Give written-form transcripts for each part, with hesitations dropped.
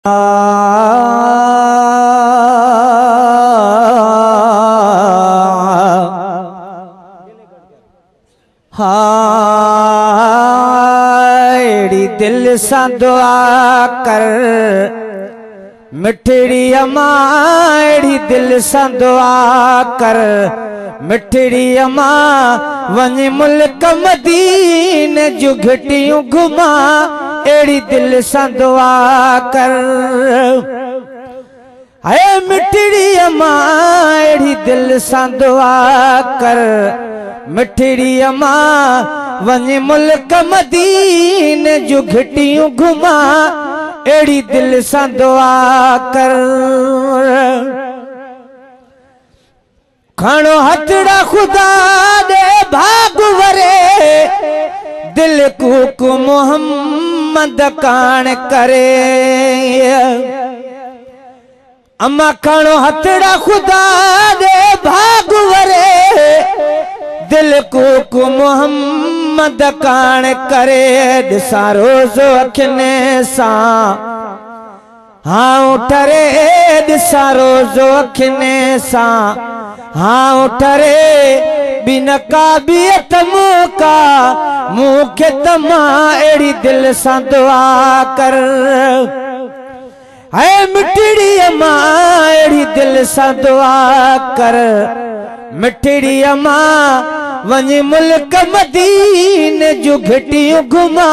एड़ी दिल सा दुआ कर मिठड़ी अम्मा, एड़ी दिल सा दुआ कर मिठड़ी अम्मा, वञ मुल्क मदीने जूं घिटियूं घुमा, एड़ी दिल सा दुआ कर। है मिठड़ी अम्मा एड़ी दिल सा दुआ कर मिठड़ी अम्मा, वञ मुल्क मदीने जूं घिटियूं घुमा, एड़ी दिल सा दुआ कर। खणो हथड़ा खुदा दे भाग वरे, दिल कूक मोहम्मद कान करे। अम्मा खणो हथड़ा खुदा दे भाग वरे, दिल कूक मोहम्मद कान करे। दिसा रोज़ अखिने सा हाँ उठरे, दिसा रोज़ अखिने सा हाँ उठरे, बिन काबियत मुका मुखे तमा, एड़ी दिल सा दुआ कर। है मिठड़ी अम्मा एड़ी दिल सा दुआ कर मिठड़ी अम्मा, वञ मुल्क मदीने जूं घिटियूं घुमा,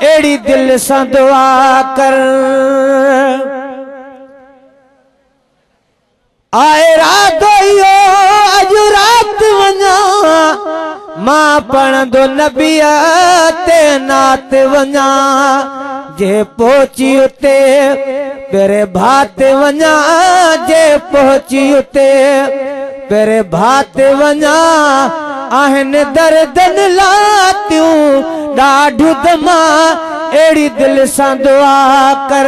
एड़ी दिल सा दुआ कर। आए रातो यो अज रात वञा, मां पढ़ंदो नबीअ ते नात वञा, जे पहुची उते पेरे भात वञा, जे पहुची उते पेरे भात वञा, आहिनि दर्दन लातियूं ॾाढियूं दमा, एड़ी दिल सा दुआ कर।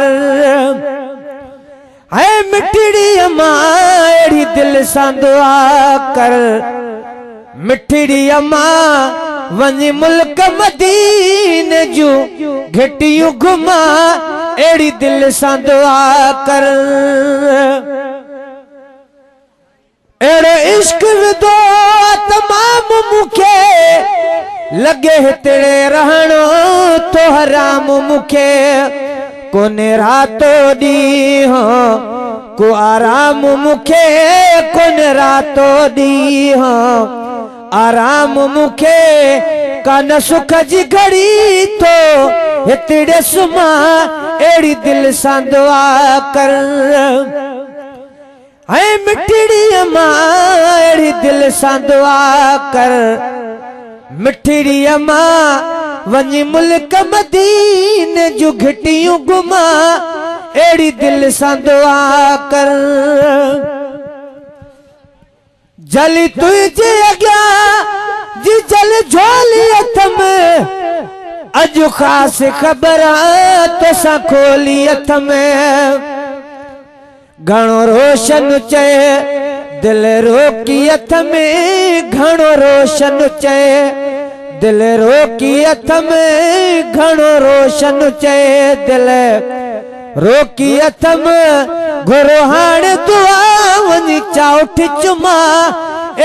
है मिठड़ी अम्मा एड़ी दिल सा दुआ कर मिठड़ी अम्मा, वञ मुल्क मदीने जूं घिटियूं घुमा, एड़ी दिल सा दुआ कर। एड़ो इश्क विदो तमाम मुखे, लगे हितड़े रहणो तो हराम मुखे, कोने रातो ॾींहुं को आराम मुखे, कोने रातो ॾींहुं आराम मुखे, कान सुख जी घड़ी तो हितड़े सुमा, एड़ी दिल सा दुआ कर। है मिठड़ी अम्मा एड़ी दिल सा दुआ कर मिठड़ी अम्मा, वञ मुल्क मदीने जूं घिटियूं घुमा, एड़ी दिल सा दुआ कर। जली तुझे अॻियां जी जल झोली हथ में, अज ख़ास ख़बर तोसां खोली हथ में, घणो रोशन चए दिल रोकी हथ में, घणो रोशन चए दिल रोकी हथ में, घणो रोशन चए दिल रोकी हथ में, घुरो हाणे दुआ वञ चाउठ चुमा,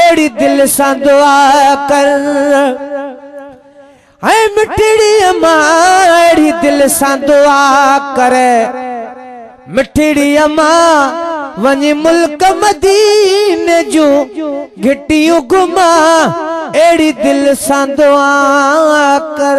एड़ी दिल सा दुआ कर। है मिठड़ी अम्मा एड़ी दिल सा दुआ करे मिठड़ी अम्मा, वञ मुल्क मदीने जूं घिटियूं घुमा, एड़ी दिल सा दुआ कर।